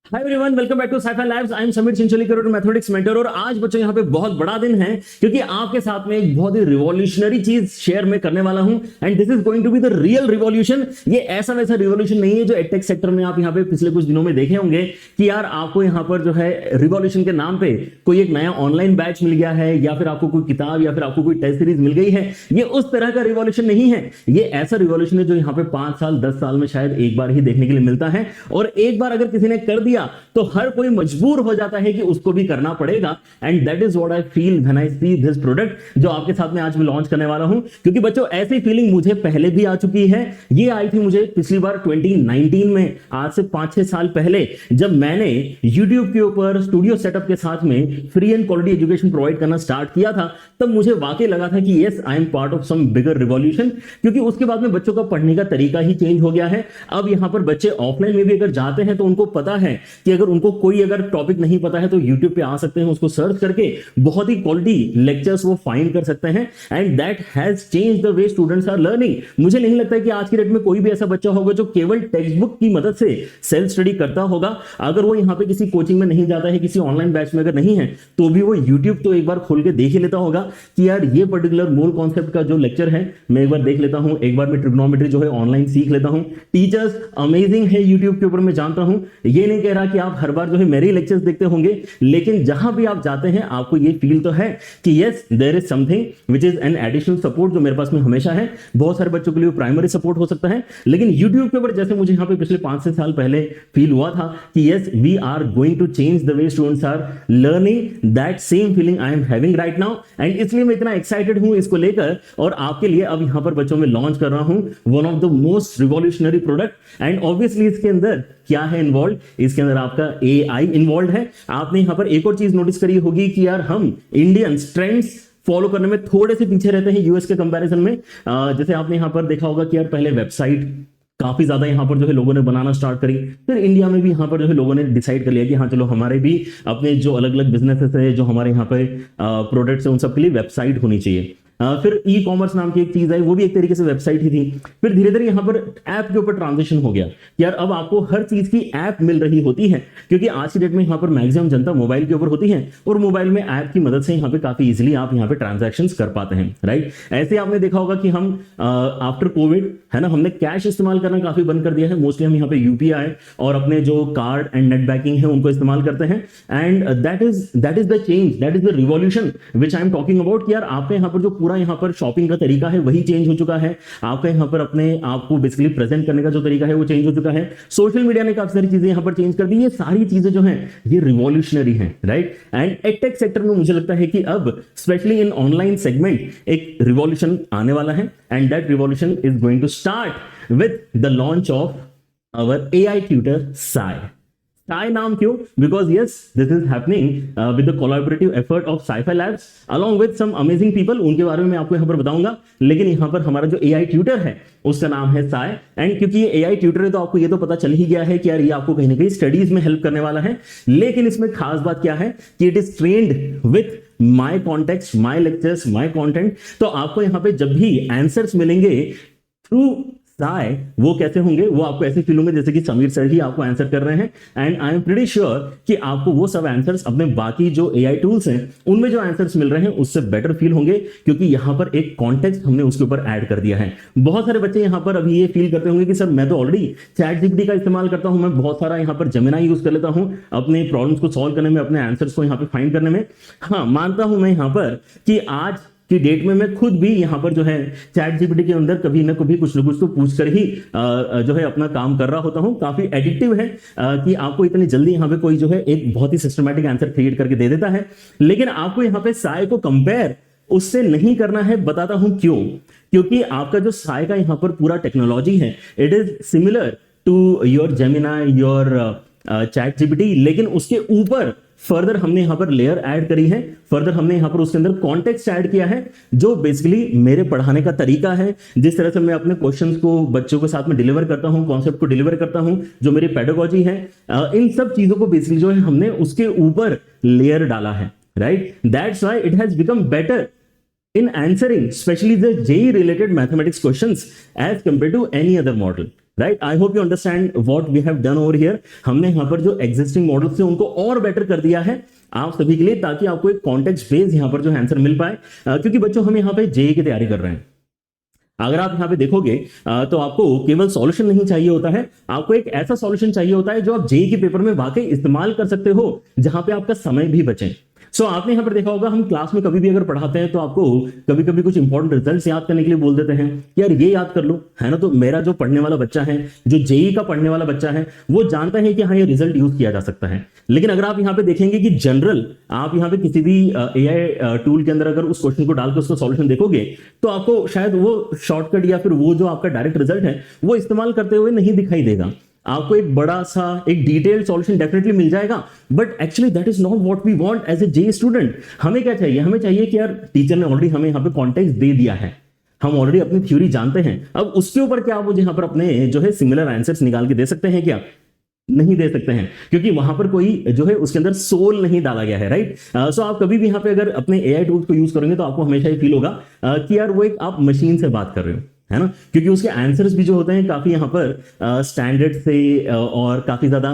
Hi everyone, welcome back to scifi labs. I am Sameer Chincholikar, mathematics mentor. और आज बच्चों यहाँ पे बहुत बड़ा दिन है क्योंकि आपके साथ में एक बहुत ही रिवॉल्यूशनरी चीज शेयर में करने वाला हूं and this is going to be the real revolution. ये ऐसा वैसा रिवॉल्यूशन नहीं है जो एडटेक सेक्टर में आप यहाँ पे पिछले कुछ दिनों में देखे होंगे कि यार आपको यहाँ पर जो है रिवॉल्यूशन के नाम पे कोई एक नया ऑनलाइन बैच मिल गया है या फिर आपको कोई किताब या फिर आपको कोई टेस्ट सीरीज मिल गई है। ये उस तरह का रिवॉल्यूशन नहीं है। ये ऐसा रिवॉल्यूशन है जो यहाँ पे 5 साल 10 साल में शायद एक बार ही देखने के लिए मिलता है और एक बार अगर किसी ने कर दिया तो हर कोई मजबूर हो जाता है कि उसको भी करना पड़ेगा। And that is what I feel when I see this product जो आपके साथ में आज मैं लॉन्च करने वाला हूं। क्योंकि बच्चों ऐसी फीलिंग मुझे पहले भी आ चुकी है। ये आई थी मुझे पिछली बार 2019 में, आज से 5-6 साल पहले, जब मैंने YouTube के ऊपर स्टूडियो सेटअप के साथ में free and quality education provide करना स्टार्ट किया था। तब मुझे वाकई लगा था कि yes, I am part of some bigger revolution. क्योंकि उसके बाद में बच्चों का पढ़ने का तरीका ही चेंज हो गया है। अब यहां पर बच्चे ऑफलाइन में भी अगर जाते हैं तो उनको पता है कि अगर उनको कोई अगर टॉपिक नहीं पता है तो YouTube पे आ सकते हैं, उसको सर्च करके बहुत ही क्वालिटी लेक्चर्स वो फाइंड कर सकते हैं। And that has changed the way students are learning. मुझे नहीं लगता है कि आज की डेट में कोई भी ऐसा बच्चा होगा जो केवल टेक्स्ट बुक की मदद से सेल्फ स्टडी करता होगा। अगर वो यहाँ पे किसी कोचिंग में नहीं जाता है, किसी ऑनलाइन बैच में अगर नहीं है, तो भी वो YouTube तो एक बार खोल के देख ही लेता होगा कि यार ये पर्टिकुलर मूल कॉन्सेप्ट का जो लेक्चर है मैं एक बार देख लेता हूं, एक बार मैं ट्रिग्नोमेट्री जो है ऑनलाइन सीख लेता हूं। टीचर्स अमेजिंग है YouTube के ऊपर, मैं जानता हूं। ये नहीं कह रहा कि आप हर बार जो है मेरे लेक्चर्स देखते होंगे, लेकिन जहां भी आप जाते हैं आपको ये फील तो है कि yes, there is something which is an additional support जो मेरे पास में हमेशा है। बहुत सारे बच्चों के लिए प्राइमरी सपोर्ट हो सकता है, लेकिन YouTube के ऊपर जैसे मुझे यहां पे पिछले 5 से साल पहले फील हुआ था कि yes, we are going to change the way students are learning, that same feeling I am having right now. And इसलिए मैं इतना एक्साइटेड हूं इसको लेकर और आपके लिए अब यहां पर बच्चों में लॉन्च कर रहा हूं one of the most revolutionary product. And obviously इसके अंदर क्या है इन्वॉल्व? इसके अंदर आपका AI इन्वॉल्व है। आपने यहां पर एक और चीज नोटिस करी होगी कि यार हम इंडियंस ट्रेंड्स फॉलो करने में थोड़े से पीछे रहते हैं यूएस के कंपैरिजन में। जैसे आपने यहां पर देखा होगा कि यार पहले वेबसाइट काफी ज्यादा यहाँ पर जो है लोगों ने बनाना स्टार्ट करी, फिर इंडिया में भी यहाँ पर जो है लोगों ने डिसाइड कर लिया कि हाँ चलो हमारे भी अपने जो अलग अलग बिजनेसेस है, जो हमारे यहाँ पे प्रोडक्ट्स है, उन सब के लिए वेबसाइट होनी चाहिए। फिर ई कॉमर्स नाम की एक चीज आई, वो भी एक तरीके से वेबसाइट ही थी। फिर धीरे धीरे यहाँ पर ऐप के ऊपर ट्रांजिशन हो गया कि यार अब आपको हर चीज की ऐप मिल रही होती है, क्योंकि आज की डेट में यहाँ पर मैक्सिमम जनता मोबाइल के ऊपर होती है और मोबाइल में ऐप की मदद से यहाँ पे काफी इजीली आप यहाँ पे ट्रांजैक्शंस कर पाते हैं, राइट। ऐसे आपने देखा होगा कि हम आफ्टर कोविड है ना, हमने कैश इस्तेमाल करना काफी बंद कर दिया है। मोस्टली हम यहाँ पे UPI और अपने जो कार्ड एंड नेट बैंकिंग है उनको इस्तेमाल करते हैं। And that is the change, that is the revolution which I am talking about. कि यार आपने यहाँ पर जो पूरा यहाँ पर शॉपिंग का तरीका है वही चेंज हो चुका है। आपका यहाँ पर अपने आप को बेसिकली प्रेजेंट करने का जो तरीका है वो चेंज हो चुका है। सोशल मीडिया ने काफी सारी चीजें यहाँ पर चेंज कर दी। ये सारी चीजें जो हैं ये रिवॉल्यूशनरी हैं, राइट। एंड एडटेक सेक्टर में मुझे लगता है कि अब स्पेशली इन ऑनलाइन सेगमेंट एक रिवॉल्यूशन आने वाला है। And that revolution is going to start with the launch of our AI tutor Sai। Sai नाम क्यों? Because yes, this is happening with the collaborative effort of Saifai Labs along with some amazing people। उनके बारे में मैं आपको यहाँ पर बताऊंगा, लेकिन यहाँ पर हमारा जो AI ट्यूटर है उसका नाम है Sai। एंड क्योंकि ये AI ट्यूटर है तो आपको ये तो पता चल ही गया है कि यार ये आपको कहीं ना कहीं स्टडीज में हेल्प करने वाला है। लेकिन इसमें खास बात क्या है कि it is trained with my context, my lectures, my content. तो आपको यहाँ पे जब भी आंसर्स मिलेंगे थ्रू Sai, वो कैसे होंगे? वो आपको ऐसे फील होंगे जैसे कि समीर सर ही आपको आंसर कर रहे हैं। And I am pretty sure कि आपको वो सब आंसर्स अपने बाकी जो AI टूल्स हैं उनमें जो आंसर्स मिल रहे हैं उससे बेटर फील होंगे, क्योंकि यहां पर एक कॉन्टेक्स्ट हमने उसके ऊपर ऐड कर दिया है। बहुत सारे बच्चे यहां पर अभी ये फील करते होंगे कि सर मैं तो ऑलरेडी ChatGPT का इस्तेमाल करता हूं, मैं बहुत सारा यहां पर Gemini यूज कर लेता हूं अपने प्रॉब्लम्स को सॉल्व करने में, अपने आंसर्स को यहां पर फाइंड करने में। हाँ, मानता हूं मैं यहां पर कि आज की डेट में मैं खुद भी यहाँ पर जो है ChatGPT के अंदर कभी ना कभी कुछ ना कुछ तो पूछ कर ही जो है अपना काम कर रहा होता हूँ। काफी एडिक्टिव है कि आपको इतनी जल्दी यहाँ पे कोई जो है एक बहुत ही सिस्टमैटिक आंसर क्रिएट करके दे देता है। लेकिन आपको यहाँ पे Sai को कंपेयर उससे नहीं करना है। बताता हूं क्यों। क्योंकि आपका जो Sai का यहाँ पर पूरा टेक्नोलॉजी है it is similar to your Gemini, your ChatGPT, लेकिन उसके ऊपर फर्दर हमने यहां पर लेयर ऐड करी है। फर्दर हमने यहां पर उसके अंदर कॉन्टेक्स्ट ऐड किया है, जो बेसिकली मेरे पढ़ाने का तरीका है, जिस तरह से मैं अपने क्वेश्चंस को बच्चों के साथ में डिलीवर करता हूं, कॉन्सेप्ट को डिलीवर करता हूं, जो मेरी पेडागोजी है, इन सब चीजों को बेसिकली जो है हमने उसके ऊपर लेयर डाला है, right. That's why it has become better in answering especially the JEE related mathematics questions as compared to any other model, right. I hope you understand what we have done over here. हमने यहाँ पर जो existing models थे उनको और better कर दिया है आप सभी के लिए, ताकि आपको एक कॉन्टेक्स्ट बेस्ड यहाँ पर जो आंसर मिल पाए। क्योंकि बच्चों हम यहाँ पे जेईई की तैयारी कर रहे हैं। अगर आप यहाँ पे देखोगे तो आपको केवल सॉल्यूशन नहीं चाहिए होता है, आपको एक ऐसा सॉल्यूशन चाहिए होता है जो आप जेईई के पेपर में वाकई इस्तेमाल कर सकते हो, जहां पे आपका समय भी बचे। सो आपने यहाँ पर देखा होगा, हम क्लास में कभी भी अगर पढ़ाते हैं तो आपको कभी कभी कुछ इंपॉर्टेंट रिजल्ट्स याद करने के लिए बोल देते हैं कि यार ये याद कर लो, है ना। तो मेरा जो पढ़ने वाला बच्चा है, जो जेईई का पढ़ने वाला बच्चा है, वो जानता है कि हाँ ये रिजल्ट यूज किया जा सकता है। लेकिन अगर आप यहाँ पे देखेंगे कि जनरल आप यहाँ पे किसी भी एआई टूल के अंदर अगर उस क्वेश्चन को डाल के उसका सॉल्यूशन देखोगे तो आपको शायद वो शॉर्टकट या फिर वो जो आपका डायरेक्ट रिजल्ट है वो इस्तेमाल करते हुए नहीं दिखाई देगा। आपको एक बड़ा सा एक डिटेल्ड सॉल्यूशन डेफिनेटली मिल जाएगा, but actually that is not what we want as a JEE student. हमें क्या चाहिए? हमें चाहिए कि यार टीचर ने ऑलरेडी हमें यहाँ पे कॉन्टेक्स्ट दे दिया है, हम ऑलरेडी अपनी थ्योरी जानते हैं, अब उसके ऊपर क्या आप यहाँ पर अपने जो है सिमिलर आंसर्स निकाल के दे सकते हैं क्या? नहीं दे सकते हैं, क्योंकि वहां पर कोई जो है उसके अंदर सोल नहीं डाला गया है, राइट। सो आप कभी भी यहाँ पे अगर अपने एआई टूल्स को यूज करेंगे तो आपको हमेशा ये फील होगा कि यार वो एक आप मशीन से बात कर रहे हो, है ना। क्योंकि उसके आंसर्स भी जो होते हैं काफी यहाँ पर स्टैंडर्ड से और काफी ज्यादा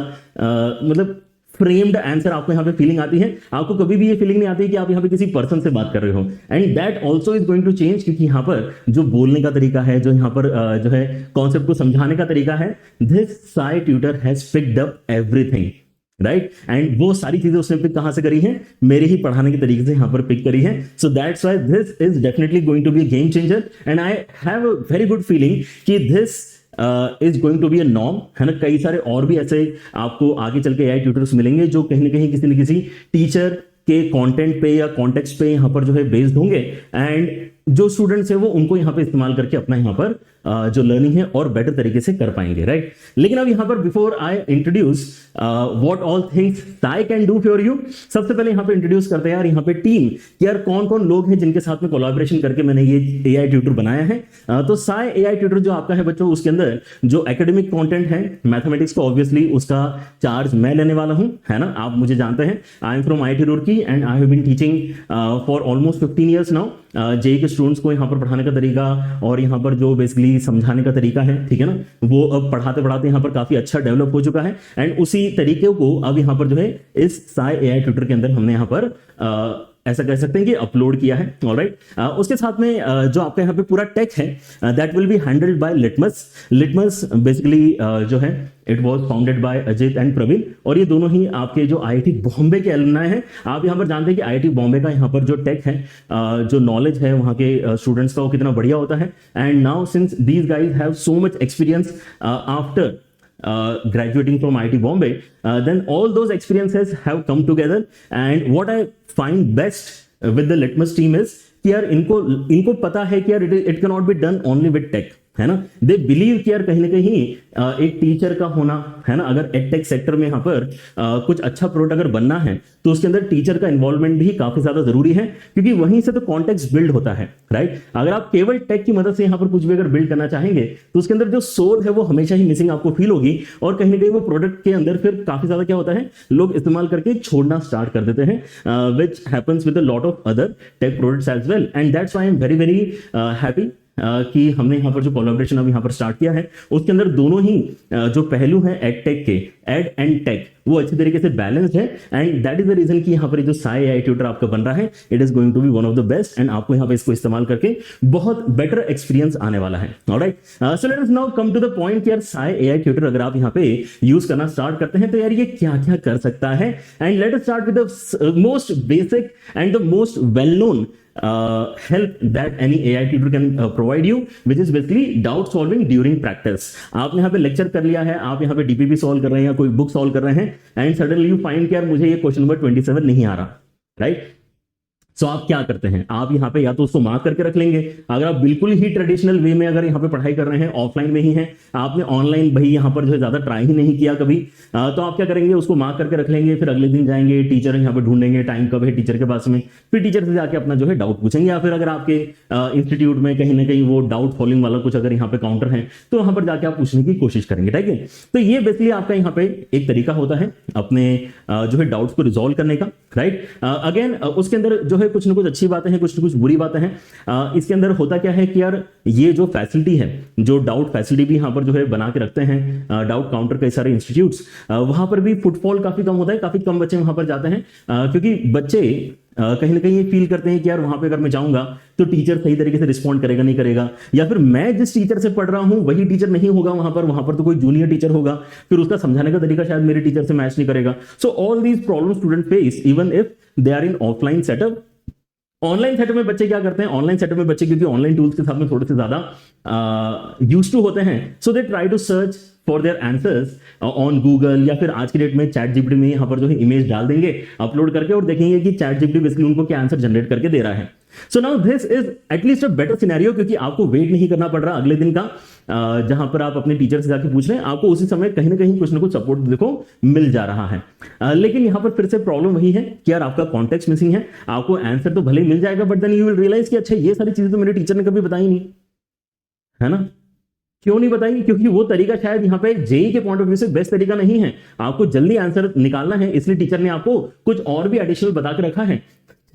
मतलब फ्रेम्ड आंसर आपको यहाँ पे फीलिंग आती है। आपको कभी भी ये फीलिंग नहीं आती कि आप यहाँ पे किसी पर्सन से बात कर रहे हो, and that also is going to change, क्योंकि यहाँ पर जो बोलने का तरीका है, जो यहाँ पर जो है कॉन्सेप्ट को समझाने का तरीका है, this Sai tutor has picked up everything, right. And वो सारी चीजें उसने पिक कहां से करी है? मेरे ही पढ़ाने के तरीके से यहां पर पिक करी है। So that's why this is definitely going to be a game changer, and I have a very good feeling कि this is going to be a norm, है ना। कई सारे और भी ऐसे आपको आगे चल के एआई ट्यूटर्स मिलेंगे जो कहीं ना कहीं किसी न किसी टीचर के कंटेंट पे या कॉन्टेक्स्ट पे यहाँ पर जो है बेस्ड होंगे, एंड जो स्टूडेंट्स है वो उनको यहाँ पे इस्तेमाल करके अपना यहाँ पर जो लर्निंग है और बेटर तरीके से कर पाएंगे, राइट। लेकिन अब यहाँ पर before I introduce what all things Sai can do for you, सबसे पहले यहाँ पे इंट्रोड्यूस करते हैं यार यहाँ पे टीम कि यार कौन कौन लोग हैं जिनके साथ में कोलैबोरेशन करके मैंने ये एआई ट्यूटर बनाया है। तो साई एआई ट्यूटर जो आपका है बच्चों, उसके अंदर जो एकेडमिक कंटेंट है मैथमेटिक्स को ऑब्वियसली उसका चार्ज मैं लेने वाला हूं, है ना। आप मुझे जानते हैं, I am from IIT Roorkee and I have been teaching for almost 15 years now. JEE के स्टूडेंट्स को यहाँ पर पढ़ाने का तरीका और यहाँ पर जो बेसिकली समझाने का तरीका है, ठीक है ना, वो अब पढ़ाते पढ़ाते यहाँ पर काफी अच्छा डेवलप हो चुका है, एंड उसी तरीके को अब यहाँ पर जो है इस साई एआई ट्यूटर के अंदर हमने यहाँ पर ऐसा कह सकते हैं कि अपलोड किया है, ऑलराइट। उसके साथ में जो आपका यहाँ पे पूरा टेक है that will be handled by Litmus. Litmus basically जो है it was founded by Ajit and Praveen, और ये दोनों ही आपके जो आईआईटी बॉम्बे के एलुमनाई हैं। आप यहाँ पर जानते हैं कि आईआईटी बॉम्बे का यहाँ पर जो टेक है, जो नॉलेज है वहाँ के स्टूडेंट्स का, वो कितना बढ़िया होता है। And now since these guys have so much experience after graduating from IIT Bombay, then all those experiences have come together, and what I find best with the Litmus team is कि यार इनको पता है कि यार it cannot be done only with tech, है ना। They believe कि यार कहीं ना कहीं एक टीचर का होना, है ना, अगर एडटेक सेक्टर में यहाँ पर कुछ अच्छा प्रोडक्ट अगर बनना है तो उसके अंदर टीचर का इन्वॉल्वमेंट भी काफी ज्यादा जरूरी है, क्योंकि वहीं से तो कॉन्टेक्स्ट बिल्ड होता है, राइट। अगर आप केवल टेक की मदद से यहाँ पर कुछ भी अगर बिल्ड करना चाहेंगे तो उसके अंदर जो सोल है वो हमेशा ही मिसिंग आपको फील होगी, और कहीं ना कहीं वो प्रोडक्ट के अंदर फिर काफी ज्यादा क्या होता है, लोग इस्तेमाल करके छोड़ना स्टार्ट कर देते हैं, which happens with a lot of other tech products as well. And that's why I am very very happy कि हमने यहाँ पर जो कोलैबोरेशन अब यहाँ पर स्टार्ट किया है उसके अंदर दोनों ही जो पहलू हैं एडटेक के, एड एंड टेक, वो अच्छी तरीके से बैलेंस्ड है, and that is the reason कि यहाँ पर जो साई एआई ट्यूटर आपका बन रहा है it is going to be one of the best, and आपको यहाँ पे इसको इस्तेमाल करके बहुत बेटर एक्सपीरियंस आने वाला है, alright. So let us now come to the point कि यार साई एआई ट्यूटर अगर आप यहाँ पे यूज करना स्टार्ट करते हैं तो यार ये क्या क्या कर सकता है। And let us start with the most basic and the most well known help that any AI tutor can provide you, which is basically doubt solving during practice। आपने यहाँ पे लेक्चर कर लिया है, आप यहाँ पे डीपीपी सॉल्व कर रहे हैं या कोई बुक सॉल्व कर रहे हैं, एंड सडनली यू फाइंड कि यार मुझे ये क्वेश्चन नंबर 27 नहीं आ रहा, राइट। सो आप क्या करते हैं, आप यहाँ पे या तो उसको मार्क करके रख लेंगे। अगर आप बिल्कुल ही ट्रेडिशनल वे में अगर यहाँ पे पढ़ाई कर रहे हैं, ऑफलाइन में ही हैं, आपने ऑनलाइन भाई यहाँ पर जो है ज्यादा ट्राई ही नहीं किया कभी, तो आप क्या करेंगे, उसको मार्क करके रख लेंगे। फिर अगले दिन जाएंगे, टीचर यहाँ पे ढूंढेंगे, टाइम कब है टीचर के पास में, फिर टीचर से जाके अपना जो है डाउट पूछेंगे, या फिर अगर आपके इंस्टीट्यूट में कहीं ना कहीं वो डाउट सॉल्विंग वाला कुछ अगर यहाँ पे काउंटर है तो वहां पर जाके आप पूछने की कोशिश करेंगे, ठीक है। तो ये बेसिकली आपका यहाँ पे एक तरीका होता है अपने जो है डाउट्स को रिजॉल्व करने का, राइट। अगेन उसके अंदर जो है है कुछ ना कुछ अच्छी बातें हैं, कुछ ना कुछ बुरी बातें हैं। इसके अंदर होता क्या है कि यार ये जो फैसिलिटी है, जो डाउट फैसिलिटी भी यहाँ पर जो है बना के रखते हैं डाउट काउंटर कई सारे इंस्टीट्यूट्स, वहां पर भी फुटफॉल काफी कम होता है, काफी कम बच्चे वहां पर जाते हैं, क्योंकि बच्चे कहीं ना कहीं ये फील करते हैं कि यार वहां पे अगर मैं जाऊंगा तो टीचर सही तरीके से रिस्पॉन्ड करेगा नहीं करेगा, या फिर मैं जिस टीचर से पढ़ रहा हूं वही टीचर नहीं होगा वहां पर तो कोई जूनियर टीचर होगा, फिर उसका समझाने का तरीका शायद मेरे टीचर से मैच नहीं करेगा। So all these problem student face even if they are in offline setup. Online setup में बच्चे क्या करते हैं, ऑनलाइन सेटअप में बच्चे क्योंकि ऑनलाइन टूल्स के साथ में थोड़े से ज्यादा यूज्ड टू होते हैं, so they try to search for their answers on Google, या फिर आज की डेट में चैट जीपीटी में यहाँ पर जो है इमेज डाल देंगे अपलोड करके और देखेंगे कि चैट जीपीटी बेसिकली उनको क्या आंसर जनरेट करके दे रहा है। So now this is at least a better scenario, क्योंकि आपको वेट नहीं करना पड़ रहा अगले दिन का, जहां पर आप अपने टीचर से जाके पूछ रहे हैं, आपको उसी समय कहीं ना कुछ सपोर्ट देखो मिल जा रहा है। लेकिन यहां पर फिर से प्रॉब्लम वही है कि यार आपका कॉन्टेक्स्ट मिसिंग है, आपको आंसर तो भले ही मिल जाएगा but then you will realize कि अच्छा ये सारी चीजें तो मेरे टीचर ने कभी बताई नहीं, है ना। क्यों नहीं बताई, क्योंकि वो तरीका शायद यहाँ पे जेई के पॉइंट ऑफ व्यू से बेस्ट तरीका नहीं है, आपको जल्दी आंसर निकालना है, इसलिए टीचर ने आपको कुछ और भी एडिशनल बता के रखा है।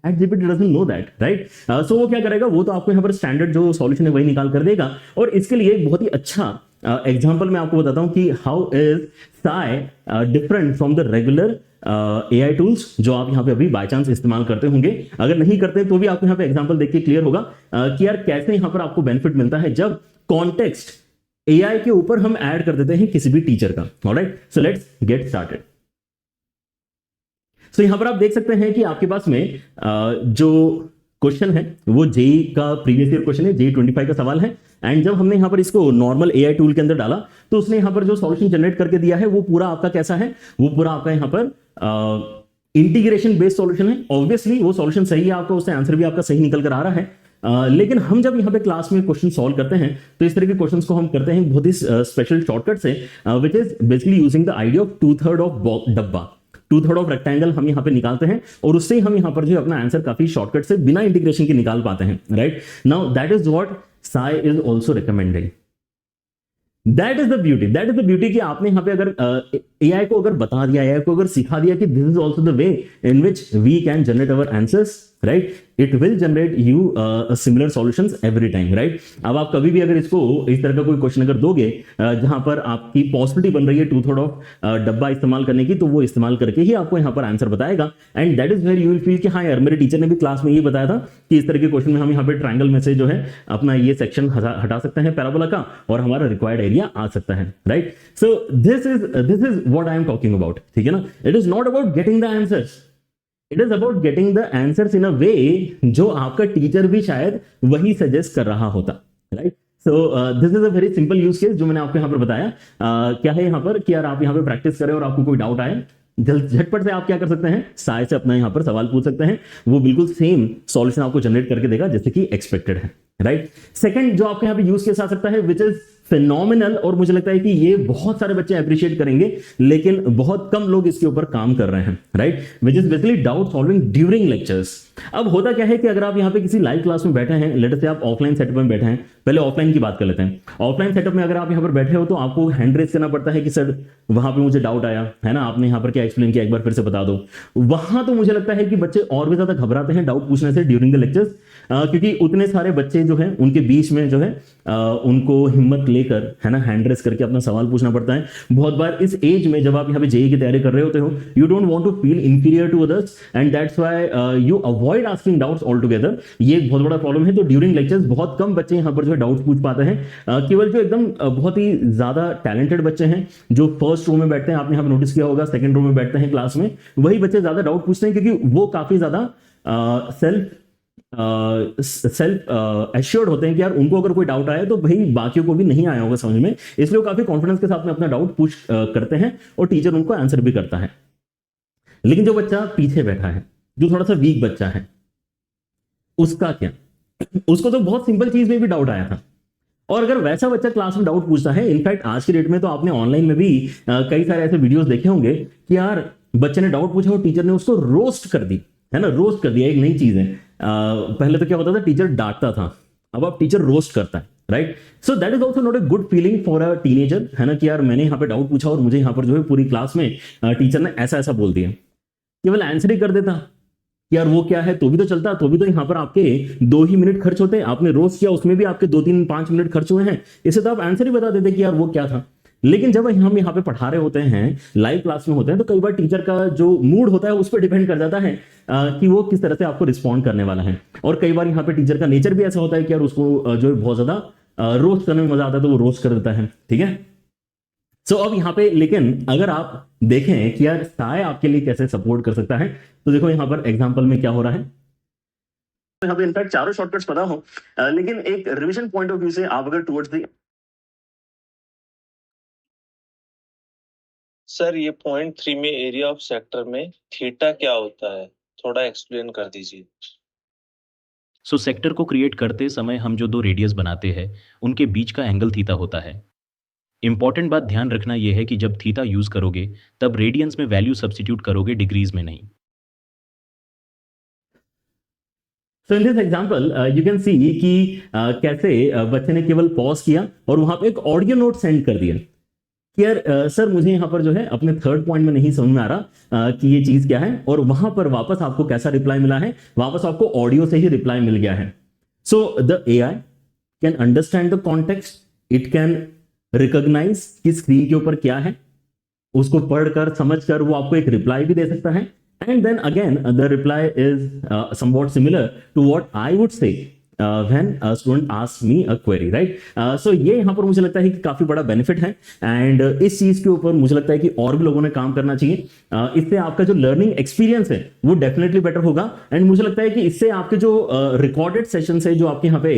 ChatGPT doesn't know that, right? So वो क्या करेगा, वो तो आपको यहाँ पर स्टैंडर्ड जो सॉल्यूशन है वही निकाल कर देगा। और इसके लिए एक बहुत ही अच्छा एग्जांपल मैं आपको बताता हूँ कि how is Sai different from the regular AI tools जो आप यहाँ पे अभी बाय चांस इस्तेमाल करते होंगे। अगर नहीं करते तो भी आपको यहाँ पे एग्जांपल देख के क्लियर होगा कि यार कैसे यहाँ पर आपको बेनिफिट मिलता है जब कॉन्टेक्स्ट AI के ऊपर हम ऐड कर देते हैं किसी भी टीचर का। Alright, so let's get started. So यहां पर आप देख सकते हैं कि आपके पास में जो क्वेश्चन है वो जेई का प्रीवियस ईयर क्वेश्चन है, जेई 25 का सवाल है। एंड जब हमने यहां पर इसको नॉर्मल AI टूल के अंदर डाला तो उसने यहां पर जो सॉल्यूशन जनरेट करके दिया है वो पूरा आपका कैसा है, वो पूरा आपका यहां पर इंटीग्रेशन बेस्ड सॉल्यूशन है। ऑब्वियसली वो सॉल्यूशन सही है आपका, उससे आंसर भी आपका सही निकल कर आ रहा है। लेकिन हम जब यहाँ पे क्लास में क्वेश्चन सॉल्व करते हैं तो इस तरह के क्वेश्चंस को हम करते हैं बहुत ही स्पेशल शॉर्टकट से, which is basically using the idea of 2/3 of डब्बा, 2/3 ऑफ रेक्टेंगल हम यहाँ पे निकालते हैं और उससे ही हम यहाँ पर जो अपना आंसर काफी शॉर्टकट से बिना इंटीग्रेशन के निकाल पाते हैं। Right now that is what Sai is also recommending. That is the beauty कि आपने यहाँ पे अगर AI को अगर बता दिया, AI को अगर सिखा दिया कि this is also the way in which we can generate our answers, right, it will generate you similar solutions every time. Right, अब आप कभी भी अगर इसको इस तरह का कोई क्वेश्चन अगर दोगे जहां पर आपकी पॉसिबिलिटी बन रही है 2/3 ऑफ डब्बा इस्तेमाल करने की, तो वो इस्तेमाल करके ही आपको यहाँ पर आंसर बताएगा। And that is where you will feel कि हाँ यार मेरे टीचर ने भी क्लास में ये बताया था कि इस तरह के क्वेश्चन में हम यहाँ पे ट्रायंगल में से जो है अपना ये सेक्शन हटा सकते हैं पैराबोला का और हमारा रिक्वायर्ड एरिया आ सकता है। Right, so this is what I am talking about. ठीक है ना, it is not about getting the answers, it is about getting the answers in a way जो आपका टीचर भी शायद वही सजेस्ट कर रहा होता। Right, so this is a very simple use case जो मैंने आपको यहाँ पर बताया। क्या है यहाँ पर कि यार आप यहाँ पे प्रैक्टिस करें और आपको कोई डाउट आए, झटपट से आप क्या कर सकते हैं, साय से अपना यहाँ पर सवाल पूछ सकते हैं, वो बिल्कुल सेम सॉल्यूशन आपको जनरेट करके देगा जैसे कि एक्सपेक्टेड है। राइट, सेकंड जो आपके यहाँ पे यूज केस आ सकता है विच इज फिनोमिनल, और मुझे लगता है कि ये बहुत सारे बच्चे अप्रिशिएट करेंगे लेकिन बहुत कम लोग इसके ऊपर काम कर रहे हैं। Right, which is basically doubt solving during lectures. अब होता क्या है कि अगर आप यहाँ पे किसी लाइव क्लास में बैठे हैं, लेट से आप ऑफलाइन सेटअप में बैठे हैं, पहले ऑफलाइन की बात कर लेते हैं। ऑफलाइन सेटअप में अगर आप यहाँ पर बैठे हो तो आपको हैंड रेज करना पड़ता है कि सर वहां पे मुझे डाउट आया है ना, आपने यहाँ पर क्या एक्सप्लेन किया एक बार फिर से बता दो। वहां तो मुझे लगता है कि बच्चे और भी ज्यादा घबराते हैं डाउट पूछने से ड्यूरिंग द लेक्चर्स, क्योंकि उतने सारे बच्चे जो है उनके बीच में जो है उनको हिम्मत लेकर, है ना, हैंड रेस करके अपना सवाल पूछना पड़ता है। बहुत बार इस एज में जब आप यहाँ पे जेई की तैयारी कर रहे होते हो, you don't want to feel inferior to others and that's why you avoid asking doubts all together. ये एक बहुत बड़ा प्रॉब्लम है। तो ड्यूरिंग लेक्चर्स बहुत कम बच्चे यहाँ पर जो है डाउट्स पूछ पाते हैं। केवल जो एकदम बहुत ही ज्यादा टैलेंटेड बच्चे हैं जो फर्स्ट रो में बैठते हैं, आपने यहाँ पर नोटिस किया होगा, सेकंड रो में बैठते हैं क्लास में, वही बच्चे ज्यादा डाउट पूछते हैं क्योंकि वो काफी ज्यादा सेल्फ एश्योर्ड होते हैं कि यार उनको अगर कोई डाउट आया तो भाई बाकियों को भी नहीं आया होगा समझ में, इसलिए वो काफी कॉन्फिडेंस के साथ में अपना डाउट पूछ करते हैं और टीचर उनको आंसर भी करता है। लेकिन जो बच्चा पीछे बैठा है, जो थोड़ा सा वीक बच्चा है, उसका क्या, उसको तो बहुत सिंपल चीज में भी डाउट आया था। और अगर वैसा बच्चा क्लास में डाउट पूछता है, इनफैक्ट आज की डेट में तो आपने ऑनलाइन में भी कई सारे ऐसे वीडियोस देखे होंगे कि यार बच्चे ने डाउट पूछा और टीचर ने उसको रोस्ट कर दी, है ना, रोस्ट कर दिया। एक नई चीज है, पहले तो क्या होता था, टीचर डांटता था, अब आप टीचर रोस्ट करता है। Right, so that is also not a good feeling for a teenager, है ना, कि यार मैंने यहाँ पे डाउट पूछा और मुझे यहाँ पर जो है पूरी क्लास में टीचर ने ऐसा ऐसा बोल दिया, केवल आंसर ही कर देता यार वो क्या है, तो भी तो चलता, तो भी तो यहाँ पर आपके 2 ही मिनट खर्च होते हैं, आपने रोज किया उसमें भी आपके 2 3 5 मिनट खर्च हुए हैं, इसे तो आप आंसर ही बता देते कि यार वो क्या था। लेकिन जब हम यहाँ पे पढ़ा रहे होते हैं, लाइव क्लास में होते हैं, तो कई बार टीचर का जो मूड होता है उस पर डिपेंड कर जाता है कि वो किस तरह से आपको रिस्पॉन्ड करने वाला है। और कई बार यहाँ पे टीचर का नेचर भी ऐसा होता है कि यार उसको जो है बहुत ज्यादा रोस्ट करने में मजा आता है, तो वो रोस्ट कर देता है, ठीक है। सो अब यहाँ पे लेकिन अगर आप देखें कि यार साय आपके लिए कैसे सपोर्ट कर सकता है, तो देखो यहाँ पर एग्जाम्पल में क्या हो रहा है। यहाँ पे इनफैक्ट चारों शॉर्टकट्स पता हो, लेकिन एक रिवीजन पॉइंट ऑफ व्यू से आप अगर टुवर्ड्स द सर ये पॉइंट 3 में एरिया ऑफ सेक्टर में थीटा क्या होता है, थोड़ा एक्सप्लेन कर दीजिए। सो सेक्टर को क्रिएट करते समय हम जो दो रेडियस बनाते हैं उनके बीच का एंगल थीटा होता है। इंपॉर्टेंट बात ध्यान रखना यह है कि जब थीटा यूज करोगे तब रेडियंस में वैल्यू सब्स्टिट्यूट करोगे, डिग्रीज में नहीं। So in this example you can see कि कैसे बच्चे ने केवल पॉज किया और वहां पे एक ऑडियो नोट सेंड कर दिया कि यार सर मुझे यहाँ पर जो है अपने थर्ड पॉइंट में नहीं समझ में आ रहा कि ये चीज क्या है, और वहां पर वापस आपको कैसा रिप्लाई मिला है, वापस आपको ऑडियो से ही रिप्लाई मिल गया है। So the AI can understand the context, it can recognise कि स्क्रीन के ऊपर क्या है, उसको पढ़कर समझकर वो आपको एक रिप्लाई भी दे सकता है। And then again the reply is somewhat similar to what I would say when a student asks me a query, right? So ये यहाँ पर मुझे लगता है कि काफी बड़ा बेनिफिट है, एंड इस चीज के ऊपर मुझे लगता है कि और भी लोगों ने काम करना चाहिए। इससे आपका जो लर्निंग एक्सपीरियंस है वो डेफिनेटली बेटर होगा, एंड मुझे लगता है कि इससे आपके जो रिकॉर्डेड सेशंस है, जो आपके यहाँ पे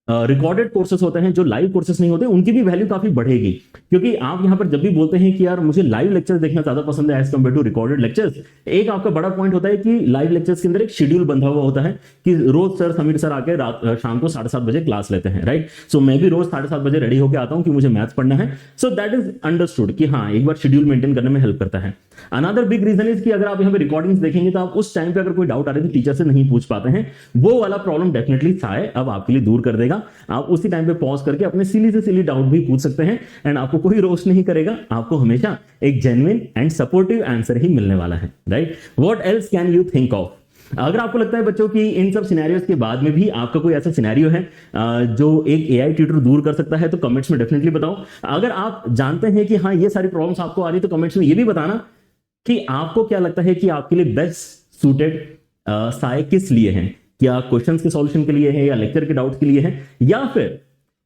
रिकॉर्डेड कोर्सेज होते हैं, जो लाइव कोर्सेज नहीं होते, उनकी भी वैल्यू काफी बढ़ेगी। क्योंकि आप यहाँ पर जब भी बोलते हैं कि यार मुझे लाइव लेक्चर्स देखना ज्यादा पसंद है as compare to recorded lectures, एक आपका बड़ा पॉइंट होता है कि लाइव लेक्चर्स के अंदर एक शेड्यूल बंधा हुआ होता है कि रोज सर समीर सर आके रात शाम को 7:30 बजे क्लास लेते हैं, राइट। सो मैं भी रोज 7:30 बजे रेडी होकर आता हूं कि मुझे मैथ्स पढ़ना है। सो दैट इज अंडरस्टूड कि हाँ, एक बार शेड्यूल मेंटेन करने में हेल्प करता है। अनदर बिग रीजन इज कि अगर आप यहाँ पे रिकॉर्डिंग्स देखेंगे तो आप उस टाइम पे अगर कोई डाउट आ रही है तो टीचर से नहीं पूछ पाते हैं, वो वाला प्रॉब्लम डेफिनेटली साय अब आपके लिए दूर कर देगा। आप उसी टाइम पे पॉज करके अपने सिली से सिली डाउट भी पूछ सकते हैं, एंड आपको कोई रोस्ट नहीं करेगा, आपको हमेशा एक जेन्युइन एंड सपोर्टिव आंसर ही मिलने वाला है, right. What else can you think of? अगर आपको लगता है बच्चों की इन सब सिनेरियोज के बाद में भी आपका कोई ऐसा सिनेरियो है जो एक एआई ट्यूटर दूर कर सकता है, तो कमेंट्स में डेफिनेटली बताओ। अगर आप जानते हैं कि हाँ ये सारी प्रॉब्लम्स आपको आ रही है, तो कमेंट्स में ये भी बताना कि आपको क्या लगता है कि आपके लिए बेस्ट सूटेड साय किस लिए है। क्या क्वेश्चंस के सॉल्यूशन के लिए है, या लेक्चर के डाउट्स के लिए है, या फिर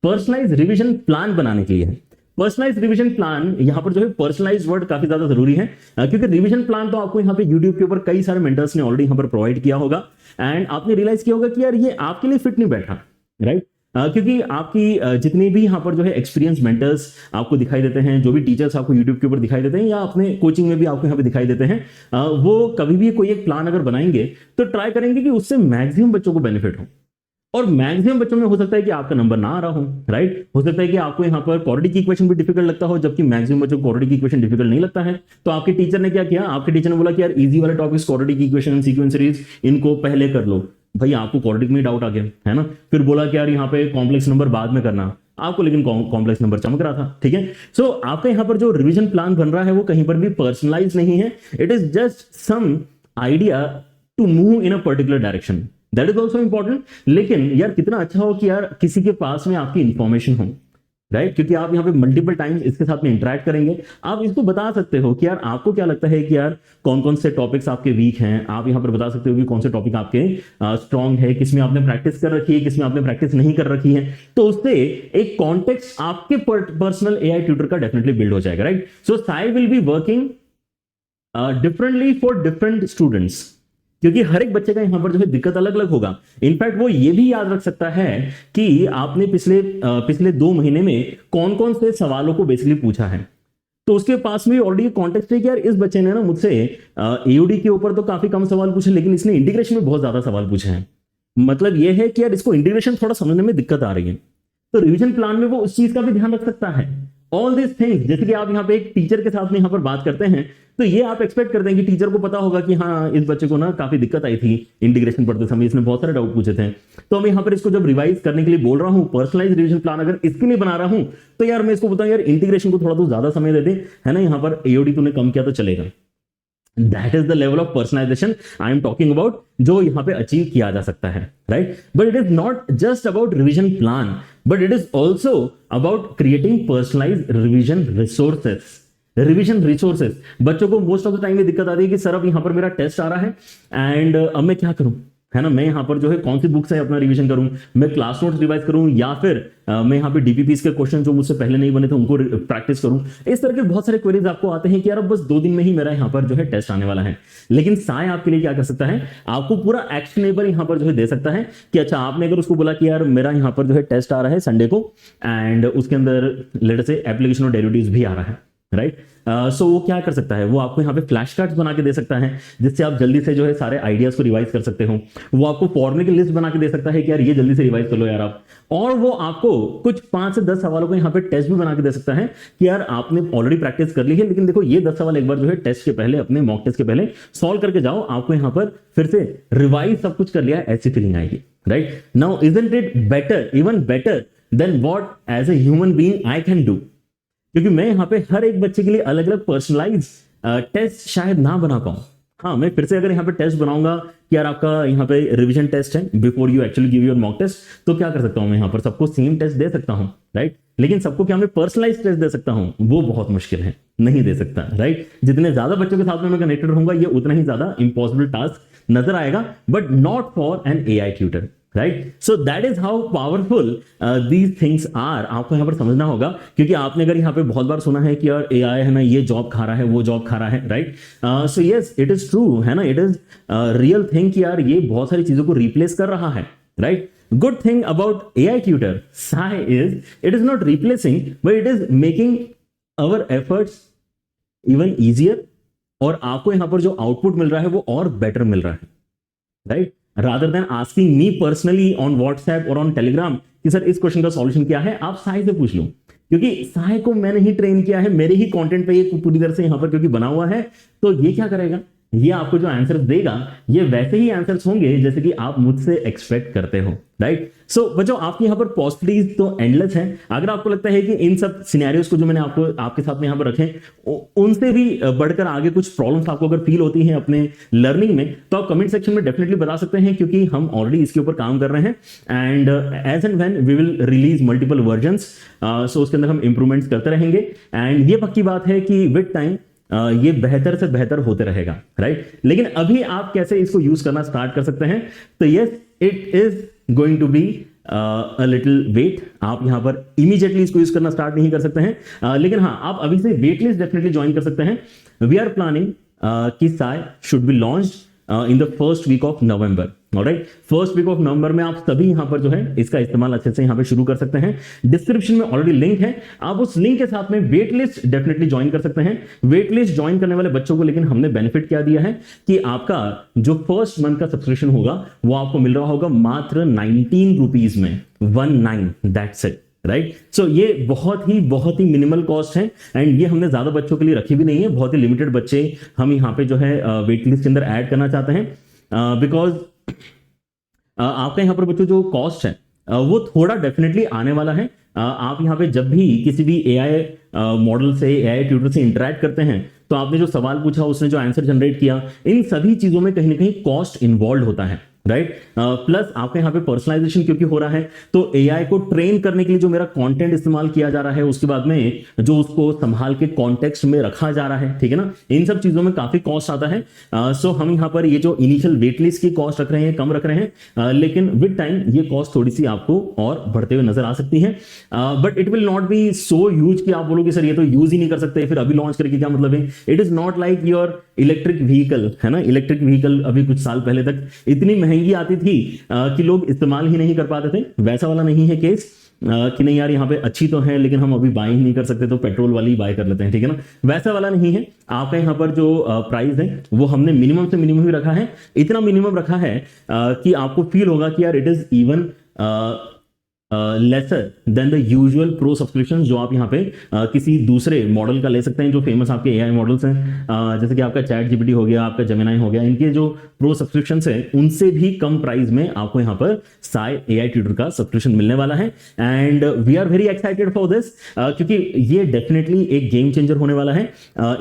पर्सनलाइज रिवीजन प्लान बनाने के लिए है। पर्सनलाइज रिवीजन प्लान, यहां पर जो है पर्सनलाइज वर्ड काफी ज्यादा जरूरी है, क्योंकि रिवीजन प्लान तो आपको यहाँ पे यूट्यूब के ऊपर कई सारे मेंटर्स ने ऑलरेडी यहाँ पर प्रोवाइड किया होगा, एंड आपने रियलाइज किया होगा कि यार ये आपके लिए फिट नहीं बैठा, राइट। क्योंकि आपकी जितनी भी यहाँ पर जो है एक्सपीरियंस मेंटर्स आपको दिखाई देते हैं, जो भी टीचर्स आपको यूट्यूब के ऊपर दिखाई देते हैं, या अपने कोचिंग में भी आपको यहाँ पे दिखाई देते हैं, वो कभी भी कोई एक प्लान अगर बनाएंगे तो ट्राई करेंगे कि उससे मैक्सिमम बच्चों को बेनिफिट हो, और मैक्सिमम बच्चों में हो सकता है कि आपका नंबर ना आ रहा हो, राइट। हो सकता है कि आपको यहाँ पर क्वाड्रेटिक इक्वेशन भी डिफिकल्ट लगता हो, जबकि मैक्सिमम बच्चों को क्वाड्रेटिक इक्वेशन डिफिकल्ट नहीं लगता है। तो आपके टीचर ने क्या किया, आपके टीचर ने बोला कि यार इजी वाले topics quadratic equation and sequence series, इनको पहले कर लो। भाई आपको क्वाड्रेटिक में डाउट आ गया है ना, फिर बोला कि यार यहाँ पे कॉम्प्लेक्स नंबर बाद में करना आपको, लेकिन कॉम्प्लेक्स नंबर चमक रहा था, ठीक है। सो आपका यहाँ पर जो रिवीजन प्लान बन रहा है वो कहीं पर भी पर्सनलाइज नहीं है, it is just some idea to move in a particular direction, that is also important. लेकिन यार कितना अच्छा हो कि यार किसी के पास में आपकी इंफॉर्मेशन हो, राइट। क्योंकि आप यहाँ पे मल्टीपल टाइम्स इसके साथ में इंटरेक्ट करेंगे, आप इसको बता सकते हो कि यार आपको क्या लगता है कि यार कौन कौन से टॉपिक्स आपके वीक हैं, आप यहाँ पर बता सकते हो कि कौन से टॉपिक आपके स्ट्रॉन्ग है, किसमें आपने प्रैक्टिस कर रखी है, किसमें आपने प्रैक्टिस नहीं कर रखी है। तो उससे एक कॉन्टेक्स्ट आपके पर्सनल एआई ट्यूटर का डेफिनेटली बिल्ड हो जाएगा, right. So Sai will be working differently for different students, क्योंकि हर एक बच्चे का यहां पर जो है दिक्कत अलग अलग होगा। इनफैक्ट वो ये भी याद रख सकता है कि आपने पिछले 2 महीने में कौन कौन से सवालों को बेसिकली पूछा है, तो उसके पास में ऑलरेडी कॉन्टेक्स्ट है कि यार इस बच्चे ने ना मुझसे एओडी के ऊपर तो काफी कम सवाल पूछे, लेकिन इसने इंटीग्रेशन में बहुत ज्यादा सवाल पूछे हैं। मतलब ये है कि यार इसको इंटीग्रेशन थोड़ा समझने में दिक्कत आ रही है, तो रिवीजन प्लान में वो उस चीज का भी ध्यान रख सकता है। ऑल दिस थिंग्स, जैसे कि आप यहाँ पे एक टीचर के साथ में यहाँ पर बात करते हैं, तो ये आप एक्सपेक्ट करते हैं कि टीचर को पता होगा कि हाँ इस बच्चे को ना काफी दिक्कत आई थी इंटीग्रेशन पढ़ते समय, इसने बहुत सारे डाउट पूछे थे, तो मैं यहाँ पर इसको जब रिवाइज करने के लिए बोल रहा हूँ, पर्सनलाइज रिवीजन प्लान अगर इसके लिए बना रहा हूँ, तो यार मैं इसको बताऊं यार इंटीग्रेशन को थोड़ा तो ज्यादा समय दे दे, है ना, यहाँ पर एओडी तूने कम किया तो चलेगा, that is the level of personalization I am talking about, जो यहाँ पे अचीव किया जा सकता है, right? But it is not just about revision plan, but it is also about creating personalize revision resources. Revision resources, बच्चों को most of the time ये दिक्कत आती है कि सर अब यहाँ पर मेरा टेस्ट आ रहा है एंड अब मैं क्या करूं, है ना? मैं यहाँ पर जो है कौन सी बुक से अपना रिवीजन करूं, मैं क्लास नोट्स रिवाइज करूं या फिर मैं यहाँ पे डीपीपीस के क्वेश्चन जो मुझसे पहले नहीं बने थे उनको प्रैक्टिस करूं। इस तरह के बहुत सारे क्वेरीज आपको आते हैं कि यार अब बस 2 दिन में ही मेरा यहाँ पर जो है टेस्ट आने वाला है। लेकिन साय आपके लिए क्या कर सकता है, आपको पूरा एक्शनेबल यहाँ पर जो है दे सकता है कि अच्छा आपने अगर उसको बोला कि यार मेरा यहाँ पर जो है टेस्ट आ रहा है संडे को एंड उसके अंदर लेट से एप्लीकेशन ऑफ डेरिवेटिव्स भी आ रहा है, राइट? सो वो क्या कर सकता है, वो आपको यहाँ पे फ्लैश कार्ड्स बना के दे सकता है जिससे आप जल्दी से जो है सारे आइडियाज को रिवाइज कर सकते हो। वो आपको फॉर्मूले की लिस्ट बना के दे सकता है कि यार ये जल्दी से रिवाइज कर लो यार आप। और वो आपको कुछ 5 से 10 सवालों को यहाँ पे टेस्ट भी बना के दे सकता है कि यार आपने ऑलरेडी प्रैक्टिस कर ली है, लेकिन देखो ये 10 सवाल एक बार जो है टेस्ट के पहले, अपने मॉक टेस्ट के पहले सॉल्व करके जाओ, आपको यहाँ पर फिर से रिवाइज सब कुछ कर लिया, ऐसी फीलिंग आएगी, right? Now isn't it better, even better than what as a human being I can do? क्योंकि मैं यहाँ पे हर एक बच्चे के लिए अलग अलग पर्सनलाइज टेस्ट शायद ना बना पाऊं। हाँ, मैं फिर से अगर यहाँ पे टेस्ट बनाऊंगा कि यार आपका यहाँ पे रिवीजन टेस्ट है before you actually give your mock test, तो क्या कर सकता हूँ मैं यहाँ पर सबको सेम टेस्ट दे सकता हूँ, राइट? लेकिन सबको क्या मैं पर्सनलाइज टेस्ट दे सकता हूँ? वो बहुत मुश्किल है, नहीं दे सकता, राइट? जितने ज्यादा बच्चों के साथ में मैं कनेक्टेड रहूंगा ये उतना ही ज्यादा इंपॉसिबल टास्क नजर आएगा, but not for an AI tutor, right? So that is how powerful these things are. आपको यहाँ पर समझना होगा, क्योंकि आपने अगर यहाँ पे बहुत बार सुना है कि यार AI है ना ये जॉब खा रहा है, वो जॉब खा रहा है, right? So yes it is true, है ना? इट इज रियल थिंग कि यार ये बहुत सारी चीजों को रिप्लेस कर रहा है, right? Good thing about AI tutor Sai is it is not replacing but it is making our efforts even easier, और आपको यहाँ पर जो आउटपुट मिल रहा है वो और बेटर मिल रहा है, right? rather than asking me personally on WhatsApp और on Telegram कि सर इस क्वेश्चन का सॉल्यूशन क्या है, आप साय से पूछ लो, क्योंकि साय को मैंने ही ट्रेन किया है, मेरे ही कंटेंट पे ये पूरी तरह से यहाँ पर क्योंकि बना हुआ है, तो ये क्या करेगा, ये आपको जो आंसर देगा ये वैसे ही आंसर्स होंगे जैसे कि आप मुझसे एक्सपेक्ट करते हो, राइट? सो बच्चों आपकी यहाँ पर पॉसिबिलिटीज तो एंडलेस हैं। अगर आपको लगता है कि इन सब सिनेरियोस को जो मैंने आपको आपके साथ में यहाँ पर रखे उनसे भी बढ़कर आगे कुछ प्रॉब्लम्स आपको अगर फील होती हैं अपने लर्निंग में, तो आप कमेंट सेक्शन में डेफिनेटली बता सकते हैं, क्योंकि हम ऑलरेडी इसके ऊपर काम कर रहे हैं and as and when we will release multiple versions, so उसके अंदर हम इंप्रूवमेंट्स करते रहेंगे एंड ये पक्की बात है कि विद टाइम ये बेहतर से बेहतर होते रहेगा, राइट? लेकिन अभी आप कैसे इसको यूज करना स्टार्ट कर सकते हैं, तो yes it is going to be a little wait. आप यहां पर इमीडिएटली इसको यूज करना स्टार्ट नहीं कर सकते हैं, लेकिन हाँ आप अभी से वेट लिस्ट डेफिनेटली ज्वाइन कर सकते हैं। वी आर प्लानिंग कि Sai should be launched in the first week of November, alright? First week of November में आप सभी यहां पर जो है इसका इस्तेमाल अच्छे से यहां पे शुरू कर सकते हैं। डिस्क्रिप्शन में ऑलरेडी लिंक है, आप उस लिंक के साथ में वेट लिस्ट डेफिनेटली ज्वाइन कर सकते हैं। वेट लिस्ट ज्वाइन करने वाले बच्चों को लेकिन हमने बेनिफिट क्या दिया है कि आपका जो फर्स्ट मंथ का सब्सक्रिप्शन होगा वो आपको मिल रहा होगा मात्र 19 रुपीज में, 19, दैट्स इट, राइट? सो ये बहुत ही मिनिमल कॉस्ट है एंड ये हमने ज्यादा बच्चों के लिए रखी भी नहीं है, बहुत ही लिमिटेड बच्चे हम यहाँ पे जो है वेट लिस्ट के अंदर ऐड करना चाहते हैं, बिकॉज आपका यहाँ पर बच्चों जो कॉस्ट है वो थोड़ा डेफिनेटली आने वाला है। आप यहाँ पे जब भी किसी भी AI मॉडल से, AI ट्यूटर से इंटरेक्ट करते हैं, तो आपने जो सवाल पूछा, उसने जो आंसर जनरेट किया, इन सभी चीजों में कहीं ना कहीं कॉस्ट इन्वॉल्व होता है, राइट? प्लस आपके यहाँ पे पर्सनलाइजेशन क्योंकि हो रहा है, तो AI को ट्रेन करने के लिए जो मेरा कंटेंट इस्तेमाल किया जा रहा है, उसके बाद में जो उसको संभाल के कॉन्टेक्स्ट में रखा जा रहा है, ठीक है ना, इन सब चीजों में काफी कॉस्ट आता है। सो हम यहाँ पर ये जो इनिशियल वेटलिस्ट की कॉस्ट रख रहे हैं, कम रख रहे हैं, लेकिन विद टाइम ये कॉस्ट थोड़ी सी आपको और बढ़ते हुए नजर आ सकती है, but it will not be so huge कि आप बोलोगे सर ये तो यूज ही नहीं कर सकते, फिर अभी लॉन्च करके क्या मतलब है। It is not like your electric vehicle, है ना? इलेक्ट्रिक व्हीकल अभी कुछ साल पहले तक इतनी महंगी आती थी कि लोग इस्तेमाल ही नहीं कर पाते थे, वैसा वाला नहीं है केस कि नहीं यार यहाँ पे अच्छी तो है लेकिन हम अभी बाय ही नहीं कर सकते तो पेट्रोल वाली बाय कर लेते हैं, ठीक है ना, वैसा वाला नहीं है। आपका यहाँ पर जो प्राइस है वो हमने मिनिमम से मिनिमम ही रखा है, इतना मिनिमम रखा है कि आपको फील होगा कि यार it is even lesser than the usual pro subscription जो आप यहाँ पे किसी दूसरे मॉडल का ले सकते हैं जो फेमस आपके एआई मॉडल्स हैं, जैसे कि आपका चैट जीपीटी हो गया, आपका जेमिनाई हो गया, इनके जो प्रो सब्सक्रिप्शन है उनसे भी कम प्राइस में आपको यहाँ पर साई एआई ट्यूटर का सब्सक्रिप्शन मिलने वाला है। And we are very excited for this, क्योंकि ये डेफिनेटली एक गेम चेंजर होने वाला है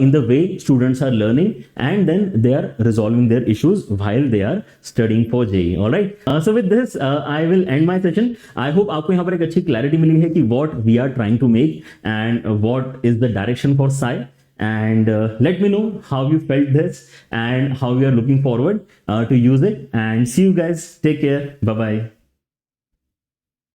in the way students are learning and then they are resolving their issues while they are studying for JEE. Alright, so with this I will end my session. I hope आपको यहाँ पर एक अच्छी clarity मिली है कि what we are trying to make and what is the direction for Sai. And let me know how you felt this and how you are looking forward to use it, and see you guys. Take care. Bye bye.